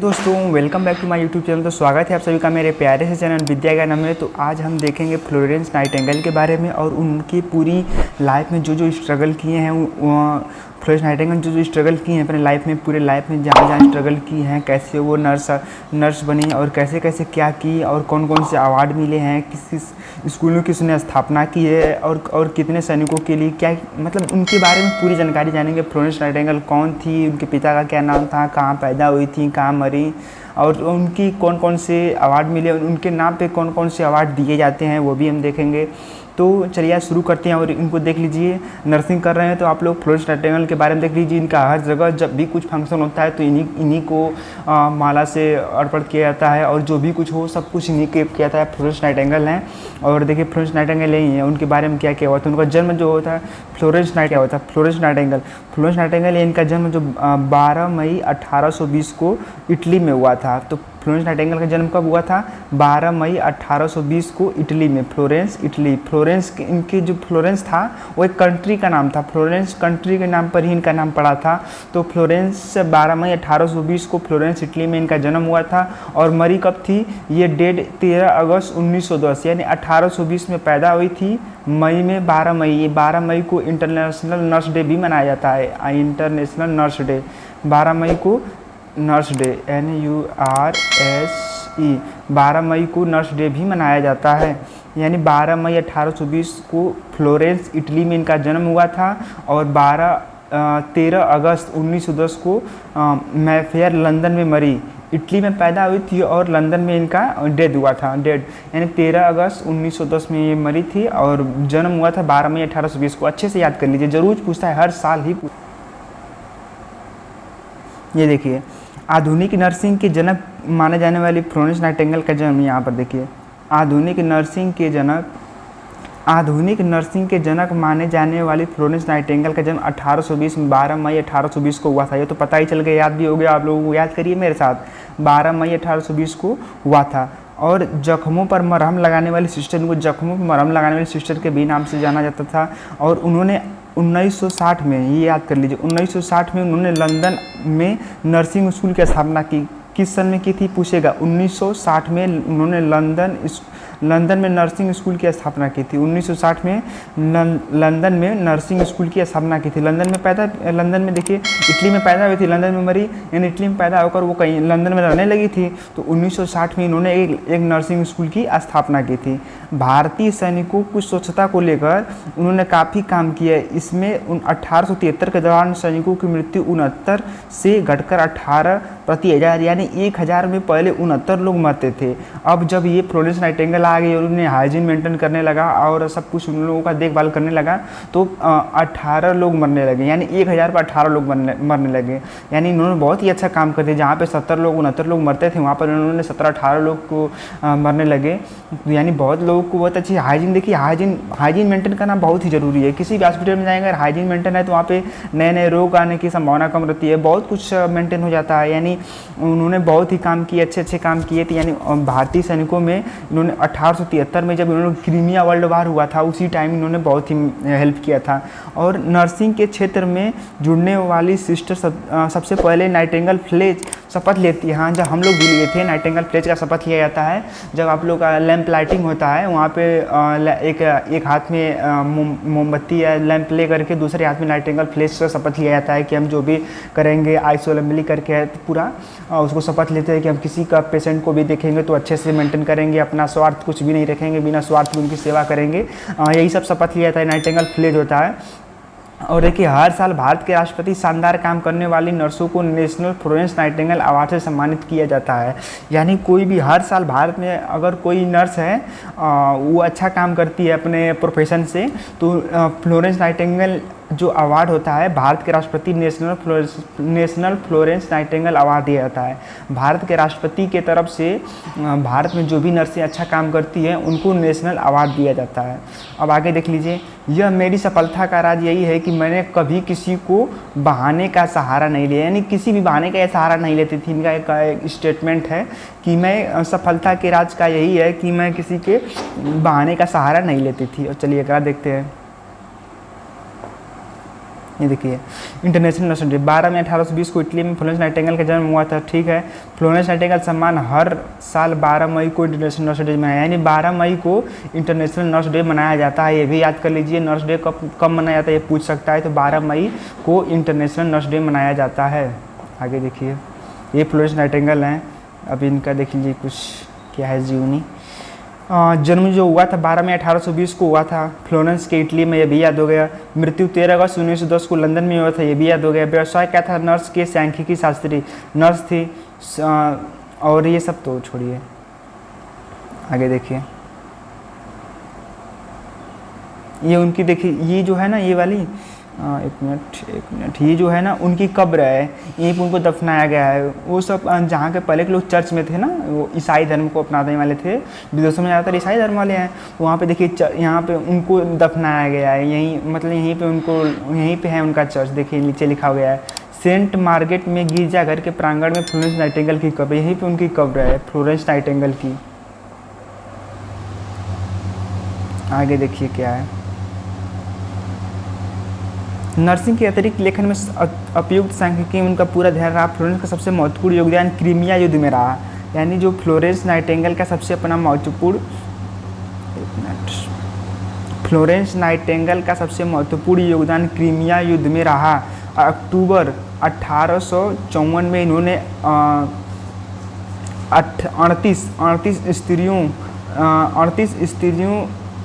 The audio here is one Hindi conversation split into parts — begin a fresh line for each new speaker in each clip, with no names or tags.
दोस्तों welcome back to my YouTube channel. तो स्वागत है आप सभी का मेरे प्यारे से चैनल विद्या ज्ञान में। तो आज हम देखेंगे फ्लोरेंस नाइटिंगेल के बारे में और उनकी पूरी लाइफ में जो स्ट्रगल किए हैं फ्लोरेंस नाइटिंगेल जो स्ट्रगल किए हैं अपने लाइफ में, पूरे लाइफ में जहाँ स्ट्रगल की हैं, कैसे वो नर्स बनी और कैसे कैसे क्या की और कौन कौन से अवार्ड मिले हैं, किस स्कूलों की उसने स्थापना की है और कितने सैनिकों के लिए क्या, मतलब उनके बारे में पूरी जानकारी जानेंगे। फ्लोरेंस नाइटिंगेल कौन थी, उनके पिता का क्या नाम था, कहाँ पैदा हुई थी, कहाँ मरी और उनकी कौन कौन से अवार्ड मिले, उनके नाम पे कौन कौन से अवार्ड दिए जाते हैं वो भी हम देखेंगे। तो चलिए शुरू करते हैं और इनको देख लीजिए। नर्सिंग कर रहे हैं तो आप लोग फ्लोरेंस नाइटिंगेल के बारे में देख लीजिए। इनका हर जगह जब भी कुछ फंक्शन होता है तो इन्हीं को माला से अर्पण किया जाता है और जो भी कुछ हो सब कुछ इन्हीं के किया जाता है। फ्लोरेंस नाइटिंगेल हैं और देखिए फ्लोरेंस नाइटिंगेल ही है, उनके बारे में क्या क्या हुआ था। उनका जन्म जो होता है फ्लोरेंस नाइटिंगेल इनका जन्म जो 12 मई 1820 को इटली में हुआ था। तो फ्लोरेंस नाइटिंगेल का जन्म कब हुआ था? 12 मई 1820 को इटली में, फ्लोरेंस इटली। फ्लोरेंस इनके जो फ्लोरेंस था वो एक कंट्री का नाम था, फ्लोरेंस कंट्री के नाम पर ही इनका नाम पड़ा था। तो फ्लोरेंस 12 मई 1820 को फ्लोरेंस इटली में इनका जन्म हुआ था और मरी कब थी? ये डेट 13 अगस्त 1910 यानी 1820 में पैदा हुई थी, मई में 12 मई को इंटरनेशनल नर्स डे भी मनाया जाता है। इंटरनेशनल नर्स डे 12 मई को नर्स डे NURSE 12 मई को नर्स डे भी मनाया जाता है। यानी 12 मई 1820 को फ्लोरेंस इटली में इनका जन्म हुआ था और 13 अगस्त 1910 को मैफेयर लंदन में मरी। इटली में पैदा हुई थी और लंदन में इनका डेथ हुआ था, यानी 13 अगस्त 1910 में ये मरी थी और जन्म हुआ था 12 मई 1820 को। अच्छे से याद कर लीजिए, जरूर पूछता है, हर साल ही। ये देखिए आधुनिक नर्सिंग के जनक माने जाने वाली फ्लोरेंस नाइटिंगेल का जन्म यहाँ पर देखिए। आधुनिक नर्सिंग के जनक माने जाने वाली फ्लोरेंस नाइटिंगेल का जन्म 1820 में 12 मई 1820 को हुआ था। ये तो पता ही चल गया, याद भी हो गया आप लोगों को। याद करिए मेरे साथ, 12 मई 1820 को हुआ था। और जख्मों पर मरहम लगाने वाली सिस्टर, इनको जख्मों पर मरहम लगाने वाली सिस्टर के भी नाम से जाना जाता था। और उन्होंने 1960 में, ये याद कर लीजिए, 1960 में उन्होंने लंदन में नर्सिंग स्कूल की स्थापना की। किस सन में की थी पूछेगा? 1960 में उन्होंने लंदन में नर्सिंग स्कूल की स्थापना की थी। 1960 में लंदन में नर्सिंग स्कूल की स्थापना की थी। लंदन में देखिए, इटली में पैदा हुई थी, लंदन में मरी, यानी इटली में पैदा होकर वो कहीं लंदन में रहने लगी थी। तो 1960 में इन्होंने एक नर्सिंग स्कूल की स्थापना की थी। भारतीय सैनिकों की स्वच्छता को लेकर उन्होंने काफ़ी काम किया। इसमें 1873 के दौरान सैनिकों की मृत्यु 69 से घटकर 18 प्रति हज़ार, यानी 1000 में पहले 69 लोग मरते थे। अब जब ये फ्लोरेंस नाइटिंगेल आ गई और उन्हें हाइजीन मेंटेन करने लगा और सब कुछ उन लोगों का देखभाल करने लगा तो 18 लोग मरने लगे, यानी 1000 पर 18 लोग मरने लगे। यानी इन्होंने बहुत ही अच्छा काम कर दिया। जहाँ पे 70 लोग 69 लोग मरते थे वहाँ पर उन्होंने 17-18 लोग को मरने लगे। यानी बहुत लोगों को बहुत अच्छी हाइजीन, देखिए हाइजीन मेंटेन करना बहुत ही ज़रूरी है। किसी भी हॉस्पिटल में जाएंगे अगर हाइजीन मेंटेन है तो वहाँ पे नए नए रोग आने की संभावना कम रहती है, बहुत कुछ मेंटेन हो जाता है। यानी उन्होंने बहुत ही काम किए, अच्छे काम किए थे। यानी भारतीय सैनिकों में इन्होंने 1873 में जब इन्होंने क्रीमिया वर्ल्ड वार हुआ था उसी टाइम इन्होंने बहुत ही हेल्प किया था। और नर्सिंग के क्षेत्र में जुड़ने वाली सिस्टर सबसे पहले नाइटिंगेल फ्लेज शपथ लेती है। हाँ, जब हम लोग भी लिए थे नाइटिंगेल फ्लेज का शपथ लिया जाता है। जब आप लोग का लैंप लाइटिंग होता है वहाँ पे एक हाथ में मोमबत्ती या लैंप ले करके दूसरे हाथ में नाइटिंगेल फ्लेज का शपथ लिया जाता है कि हम जो भी करेंगे आइसोलेमली करके है तो पूरा उसको शपथ लेते हैं कि हम किसी का पेशेंट को भी देखेंगे तो अच्छे से मेंटेन करेंगे, अपना स्वार्थ कुछ भी नहीं रखेंगे, बिना स्वार्थ में उनकी सेवा करेंगे। यही सब शपथ लिया जाता है, नाइटिंगेल फ्लेज होता है। और देखिए हर साल भारत के राष्ट्रपति शानदार काम करने वाली नर्सों को नेशनल फ्लोरेंस नाइटिंगेल अवार्ड से सम्मानित किया जाता है। यानी कोई भी हर साल भारत में अगर कोई नर्स है वो अच्छा काम करती है अपने प्रोफेशन से तो फ्लोरेंस नाइटिंगेल जो अवार्ड होता है भारत के राष्ट्रपति नेशनल फ्लोरेंस नाइटिंगेल अवार्ड दिया जाता है। भारत के राष्ट्रपति के तरफ से भारत में जो भी नर्सें अच्छा काम करती हैं उनको नेशनल अवार्ड दिया जाता है। अब आगे देख लीजिए, यह मेरी सफलता का राज यही है कि मैंने कभी किसी को बहाने का सहारा नहीं लिया, यानी किसी भी बहाने का सहारा नहीं लेती थी। इनका एक स्टेटमेंट है कि मैं सफलता के राज का यही है कि मैं किसी के बहाने का सहारा नहीं लेती थी। और चलिए अगला देखते हैं। ये देखिए इंटरनेशनल नर्स डे 12 मई 1820 को इटली में फ्लोरेंस नाइटिंगेल का जन्म हुआ था। ठीक है, फ्लोरेंस नाइटिंगेल सम्मान हर साल 12 मई को इंटरनेशनल नर्स डे मनाया, यानी 12 मई को इंटरनेशनल नर्स डे मनाया जाता है। ये भी याद कर लीजिए, नर्स डे कब मनाया जाता है ये पूछ सकता है, तो 12 मई को इंटरनेशनल नर्स डे मनाया जाता है। आगे देखिए, ये फ्लोरेंस नाइटिंगेल हैं। अब इनका देख लीजिए कुछ क्या है जीवनी। जन्म जो हुआ था 12 मई 1820 को हुआ था फ्लोरेंस के इटली में, ये भी याद हो गया। मृत्यु 13 अगस्त 1910 को लंदन में हुआ था, ये भी याद हो गया। व्यवसाय क्या था? नर्स के सांख्यिकी शास्त्री नर्स थी। और ये सब तो छोड़िए, आगे देखिए। ये उनकी देखिए, ये जो है ना ये वाली एक मिनट, ये जो है ना उनकी कब्र है, यहीं पर उनको दफनाया गया है। वो सब जहाँ के पहले के लोग चर्च में थे ना, वो ईसाई धर्म को अपनाने वाले थे, विदेशों में ज़्यादातर ईसाई धर्म वाले हैं, वहाँ पे देखिए यहाँ पे उनको दफनाया गया है। यहीं मतलब यहीं पे उनको, यहीं पे है उनका चर्च, देखिए नीचे लिखा गया है सेंट मार्गेट में गिरजाघर के प्रांगण में फ्लोरेंस नाइटिंगेल की कब्र, यहीं पर उनकी कब्र है फ्लोरेंस नाइटिंगेल की। आगे देखिए क्या है। नर्सिंग के अतिरिक्त लेखन में उपयुक्त सांख्यिकी में उनका पूरा ध्यान रहा। फ्लोरेंस का सबसे महत्वपूर्ण योगदान क्रीमिया युद्ध में रहा, यानी जो फ्लोरेंस नाइटिंगेल का सबसे अपना महत्वपूर्ण फ्लोरेंस नाइटिंगेल का सबसे महत्वपूर्ण योगदान क्रीमिया युद्ध में रहा। अक्टूबर 1854 में इन्होंने 38 स्त्रियों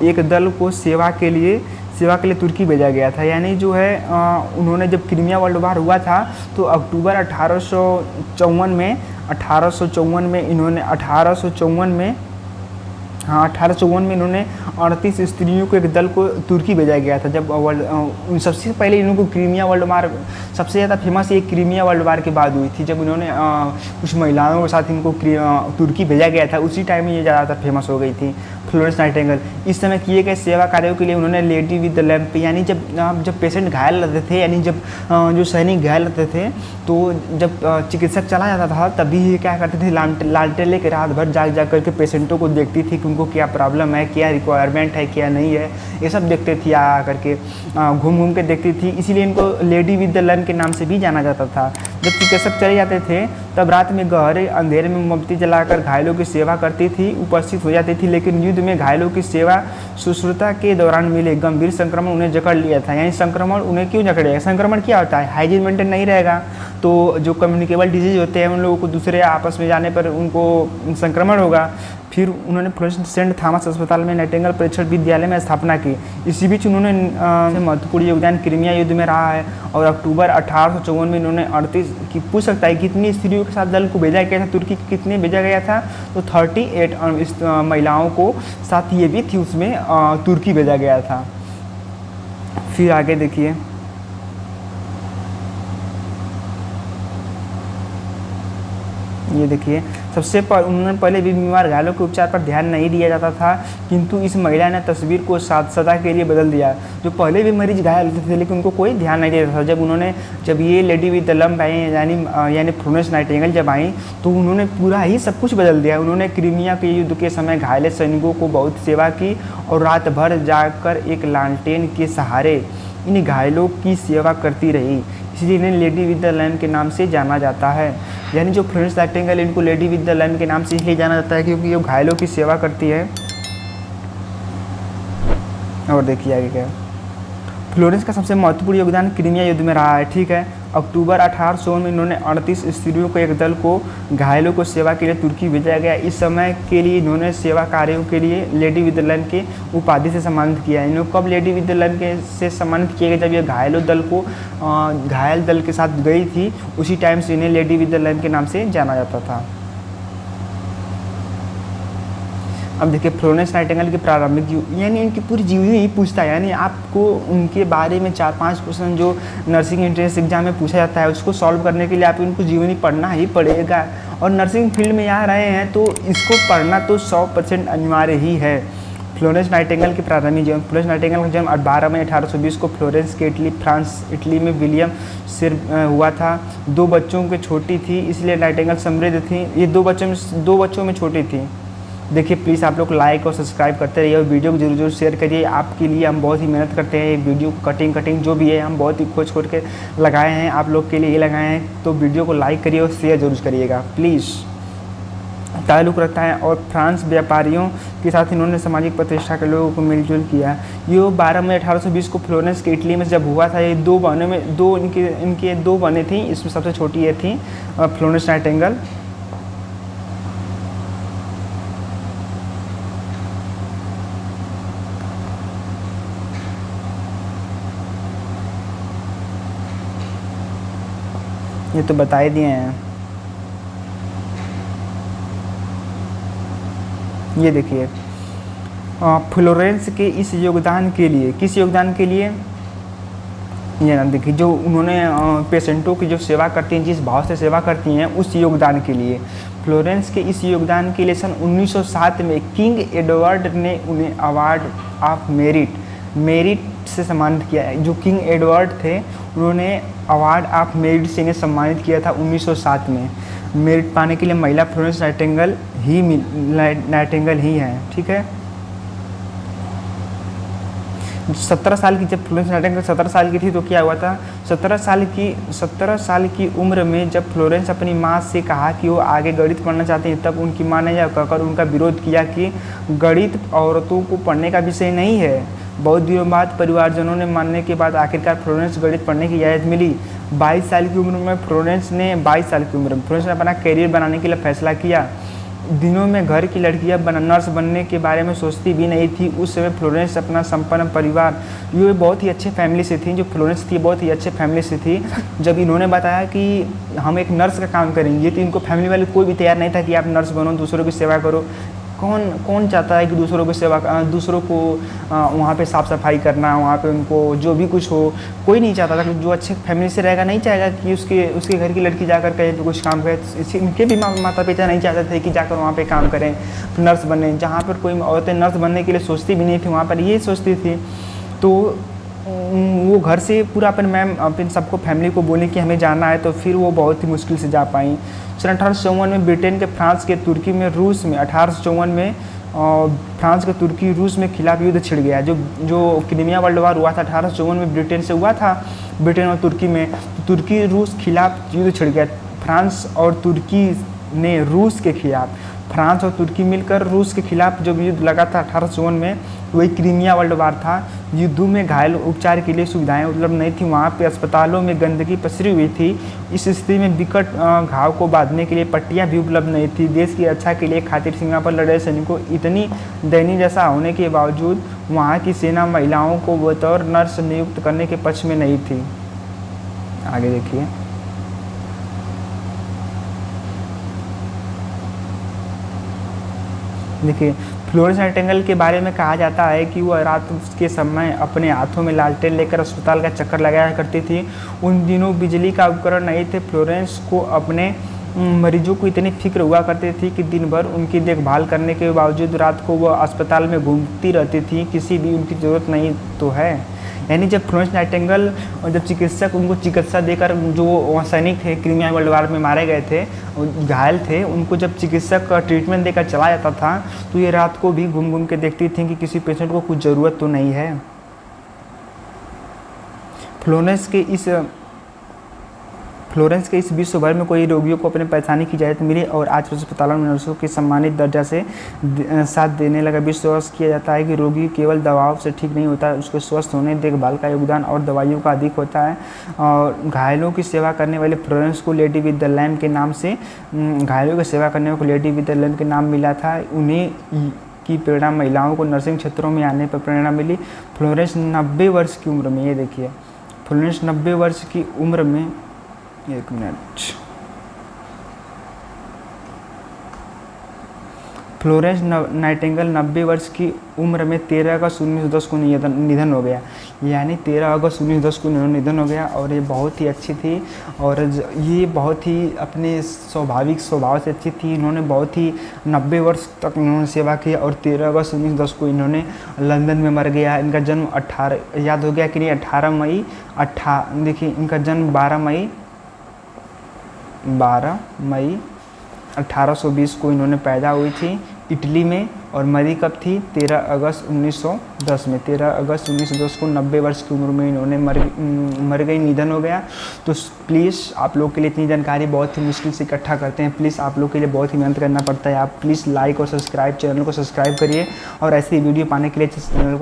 एक दल को सेवा के लिए तुर्की भेजा गया था। यानी जो है उन्होंने जब क्रीमिया वर्ल्ड वार हुआ था तो अक्टूबर 1854 में इन्होंने 1854 में इन्होंने 38 स्त्रियों को एक दल को तुर्की भेजा गया था। जब सबसे पहले इनको क्रीमिया वर्ल्ड वार सबसे ज़्यादा फेमस ये क्रीमिया वर्ल्ड वार के बाद हुई थी, जब इन्होंने कुछ महिलाओं के साथ इनको तुर्की भेजा गया था, उसी टाइम में ये ज़्यादातर फेमस हो गई थी फ्लोरेंस नाइटिंगेल। इस समय किए गए सेवा कार्यों के लिए उन्होंने लेडी विद द लैम्प, यानी जब पेशेंट घायल रहते थे, यानी जब जो सैनिक घायल रहते थे, तो जब चिकित्सक चला जाता था तभी ये क्या करते थे, लालटेन लेकर रात भर जाग करके पेशेंटों को देखती थी कि उनको क्या प्रॉब्लम है, क्या रिक्वायरमेंट है, क्या नहीं है, ये सब देखते थी। आ करके घूम के देखती थी, इसीलिए इनको लेडी विद द लैम्प के नाम से भी जाना जाता था। जब चिकित्सक चले जाते थे तब रात में गहरे अंधेरे में मोमबत्ती जलाकर घायलों की सेवा करती थी, उपस्थित हो जाती थी। लेकिन युद्ध में घायलों की सेवा शुश्रूषा के दौरान मिले गंभीर संक्रमण उन्हें जकड़ लिया था। यानी संक्रमण उन्हें क्यों जकड़ेगा? संक्रमण क्या होता है? हाइजीन मेंटेन नहीं रहेगा तो जो कम्युनिकेबल डिजीज होते हैं उन लोगों को दूसरे आपस में जाने पर उनको संक्रमण होगा। फिर उन्होंने फ्लोरेंस सेंट थॉमस अस्पताल में नाइटिंगेल परीक्षण विद्यालय में स्थापना की। इसी बीच उन्होंने महत्वपूर्ण योगदान क्रीमिया युद्ध में रहा है। और अक्टूबर 1854 में इन्होंने 38 की पूछ सकता है कितनी स्त्रियों के साथ दल को भेजा गया था तुर्की, कितने भेजा गया था? तो 38 महिलाओं को साथ ये भी थी, उसमें तुर्की भेजा गया था। फिर आगे देखिए, ये देखिए सबसे उन्होंने पहले भी बीमार घायलों के उपचार पर ध्यान नहीं दिया जाता था, किंतु इस महिला ने तस्वीर को सदा के लिए बदल दिया। जो पहले भी मरीज घायल होते थे लेकिन उनको कोई ध्यान नहीं देता था, जब ये लेडी विद द लैम्प आई, यानी फ्लोरेंस नाइटिंगेल जब आई तो उन्होंने पूरा ही सब कुछ बदल दिया। उन्होंने क्रीमिया के युद्ध के समय घायल सैनिकों को बहुत सेवा की और रात भर जाकर एक लालटेन के सहारे इन घायलों की सेवा करती रही, इसलिए इन्हें लेडी विद द लैम्प के नाम से जाना जाता है। यानी जो फ्लोरेंस नाइटिंगेल इनको लेडी विद द लैम्प के नाम से इसलिए जाना जाता है क्योंकि ये घायलों की सेवा करती है। और देखिए आगे क्या, फ्लोरेंस का सबसे महत्वपूर्ण योगदान क्रीमिया युद्ध में रहा है। ठीक है, अक्टूबर 1800 में इन्होंने 38 स्त्रियों को एक दल को घायलों को सेवा के लिए तुर्की भेजा गया। इस समय के लिए इन्होंने सेवा कार्यों के लिए लेडी विद द लैम्प के उपाधि से सम्मानित किया। इन्होंने कब लेडी विद द लैम्प के से सम्मानित किया गया? जब ये घायल दल के साथ गई थी, उसी टाइम से इन्हें लेडी विद द लैम्प के नाम से जाना जाता था। अब देखिए फ्लोरेंस नाइटिंगेल की प्रारंभिक यानी इनकी पूरी जीवनी ही पूछता है, यानी आपको उनके बारे में 4-5 क्वेश्चन जो नर्सिंग एंट्रेंस एग्जाम में पूछा जाता है उसको सॉल्व करने के लिए आपको इनको जीवनी पढ़ना ही पड़ेगा। और नर्सिंग फील्ड में आ रहे हैं तो इसको पढ़ना तो 100% अनिवार्य ही है। फ्लोरेंस नाइटिंगेल की प्रारंभिक जीवन। फ्लोरेंस नाइटिंगेल का जन्म 12 मई 1820 को फ्लोरेंस के इटली में विलियम से हुआ था। 2 बच्चों के छोटी थी, इसलिए नाइटिंगेल समृद्ध थी। ये 2 बच्चों में छोटी थी। देखिए प्लीज़ आप लोग लाइक और सब्सक्राइब करते रहिए और वीडियो को जरूर जरूर शेयर करिए। आपके लिए हम बहुत ही मेहनत करते हैं, वीडियो कटिंग जो भी है हम बहुत ही खोज के लगाए हैं, आप लोग के लिए ये लगाए हैं। तो वीडियो को लाइक करिए और शेयर जरूर करिएगा प्लीज़। ताल्लुक़ रखता है और फ्रांस व्यापारियों के साथ इन्होंने सामाजिक प्रतिष्ठा के लोगों को मिलजुल किया। ये 12 मई 1820 को फ्लोरेंस के इटली में जब हुआ था। ये दो बहनों में इनके दो बहनें थीं, इसमें सबसे छोटी ये थी फ्लोरेंस नाइटिंगेल। ये तो बता ही दिए हैं। ये देखिए फ्लोरेंस के इस योगदान के लिए, किस योगदान के लिए, ये ना देखिए जो उन्होंने पेशेंटों की जो सेवा करती हैं, जिस भाव से सेवा करती हैं, उस योगदान के लिए, फ्लोरेंस के इस योगदान के लिए सन 1907 में किंग एडवर्ड ने उन्हें अवार्ड ऑफ मेरिट से सम्मानित किया है। जो किंग एडवर्ड थे उन्होंने अवार्ड ऑफ मेरिट से इन्हें सम्मानित किया था 1907 में। मेरिट पाने के लिए महिला फ्लोरेंस नाइटिंगेल ही हैं, ठीक है। 17 साल की जब फ्लोरेंस नाइटिंगेल 17 साल की थी तो क्या हुआ था, 17 साल की उम्र में जब फ्लोरेंस अपनी माँ से कहा कि वो आगे गणित पढ़ना चाहती हैं, तब उनकी माँ ने यह कहकर उनका विरोध किया कि गणित औरतों को पढ़ने का विषय नहीं है। बहुत दिनों बाद परिवारजनों ने मानने के बाद आखिरकार फ्लोरेंस गणित पढ़ने की इजाज़त मिली। 22 साल की उम्र में फ्लोरेंस ने अपना करियर बनाने के लिए फैसला किया। दिनों में घर की लड़कियां नर्स बनने के बारे में सोचती भी नहीं थी। उस समय फ्लोरेंस अपना संपन्न परिवार, ये बहुत ही अच्छे फैमिली से थी, जो फ्लोरेंस थी बहुत ही अच्छे फैमिली से थी। जब इन्होंने बताया कि हम एक नर्स का काम करेंगे तो इनको फैमिली वाले कोई भी तैयार नहीं था कि आप नर्स बनो, दूसरों की सेवा करो। कौन चाहता है कि दूसरों की सेवा, दूसरों को वहाँ पे साफ़ सफाई करना, वहाँ पे उनको जो भी कुछ हो, कोई नहीं चाहता था। जो अच्छे फैमिली से रहेगा नहीं चाहेगा कि उसके घर की लड़की जाकर कहीं पे कुछ काम करे। इसी इनके भी माता पिता नहीं चाहते थे कि जाकर वहाँ पे काम करें, नर्स बने। जहाँ पर कोई औरतें नर्स बनने के लिए सोचती भी नहीं थी, वहाँ पर ये सोचती थी। तो वो घर से पूरा अपन सबको फैमिली को बोली कि हमें जाना है, तो फिर वो बहुत ही मुश्किल से जा पाई। सन 1854 में ब्रिटेन के फ्रांस के तुर्की में रूस में 1854 में फ्रांस के तुर्की रूस में खिलाफ युद्ध छिड़ गया। जो क्रीमिया वर्ल्ड वार हुआ था 1854 में ब्रिटेन से हुआ था, ब्रिटेन और तुर्की में, तो तुर्की रूस खिलाफ युद्ध छिड़ गया। फ्रांस और तुर्की ने रूस के खिलाफ, फ्रांस और तुर्की मिलकर रूस के खिलाफ जब युद्ध लगा था 1854 में, वही क्रीमिया वर्ल्ड वार था। युद्धों में घायल उपचार के लिए सुविधाएं उपलब्ध नहीं थी, वहाँ पे अस्पतालों में गंदगी पसरी हुई थी। इस स्थिति में विकट घाव को बांधने के लिए पट्टियाँ भी उपलब्ध नहीं थी। देश की रक्षा के लिए खातिर सीमा पर लड़े सैनिकों इतनी दयनीय दशा होने के बावजूद वहाँ की सेना महिलाओं को बतौर नर्स नियुक्त करने के पक्ष में नहीं थी। आगे देखिए, फ्लोरेंस नाइटिंगेल के बारे में कहा जाता है कि वह रात के समय अपने हाथों में लालटेन लेकर अस्पताल का चक्कर लगाया करती थी। उन दिनों बिजली का उपकरण नहीं थे। फ्लोरेंस को अपने मरीजों को इतनी फिक्र हुआ करती थी कि दिन भर उनकी देखभाल करने के बावजूद रात को वह अस्पताल में घूमती रहती थी, किसी भी उनकी ज़रूरत नहीं तो है। यानी जब फ्लोरेंस नाइटिंगेल और जब चिकित्सक उनको चिकित्सा देकर, जो सैनिक थे क्रीमिया वर्ल्ड वार में मारे गए थे, घायल थे, उनको जब चिकित्सक का ट्रीटमेंट देकर चला जाता था तो ये रात को भी घूम घूम के देखती थी कि किसी पेशेंट को कुछ ज़रूरत तो नहीं है। फ्लोरेंस के इस विश्व भर में कोई रोगियों को अपने परेशानी की इजाज़त मिली और आज अस्पतालों में नर्सों के सम्मानित दर्जा से साथ देने लगा। विश्वास किया जाता है कि रोगी केवल दवाओं से ठीक नहीं होता, उसके स्वस्थ होने, देखभाल का योगदान और दवाइयों का अधिक होता है। और घायलों की सेवा करने वाले फ्लोरेंस को लेडी विद द लैम्प के नाम से, घायलों की सेवा करने को लेडी विद द लैम्प के नाम मिला था। उन्हें की प्रेरणा महिलाओं को नर्सिंग क्षेत्रों में आने पर प्रेरणा मिली। फ्लोरेंस 90 वर्ष की उम्र में, ये देखिए फ्लोरेंस 90 वर्ष की उम्र में, एक मिनट, फ्लोरेंस नाइटिंगेल 90 वर्ष की उम्र में 13 अगस्त 1910 को निधन हो गया। यानी 13 अगस्त 1910 को निधन हो गया। और ये बहुत ही अच्छी थी और ये बहुत ही अपने स्वाभाविक स्वभाव से अच्छी थी। इन्होंने बहुत ही 90 वर्ष तक इन्होंने सेवा की और 13 अगस्त 1910 को इन्होंने लंदन में मर गया। इनका जन्म 18, याद हो गया कि नहीं, 18 मई, देखिए इनका जन्म 12 मई 1820 को इन्होंने पैदा हुई थी। इटली में, और मरी कब थी 13 अगस्त 1910 में। 13 अगस्त 1910 को 90 वर्ष की उम्र में इन्होंने मर गई, निधन हो गया। तो प्लीज़ आप लोग के लिए इतनी जानकारी बहुत ही मुश्किल से इकट्ठा करते हैं, प्लीज़ आप लोग के लिए बहुत ही मेहनत करना पड़ता है। आप प्लीज़ लाइक और सब्सक्राइब, चैनल को सब्सक्राइब करिए और ऐसी वीडियो पाने के लिए चैनल को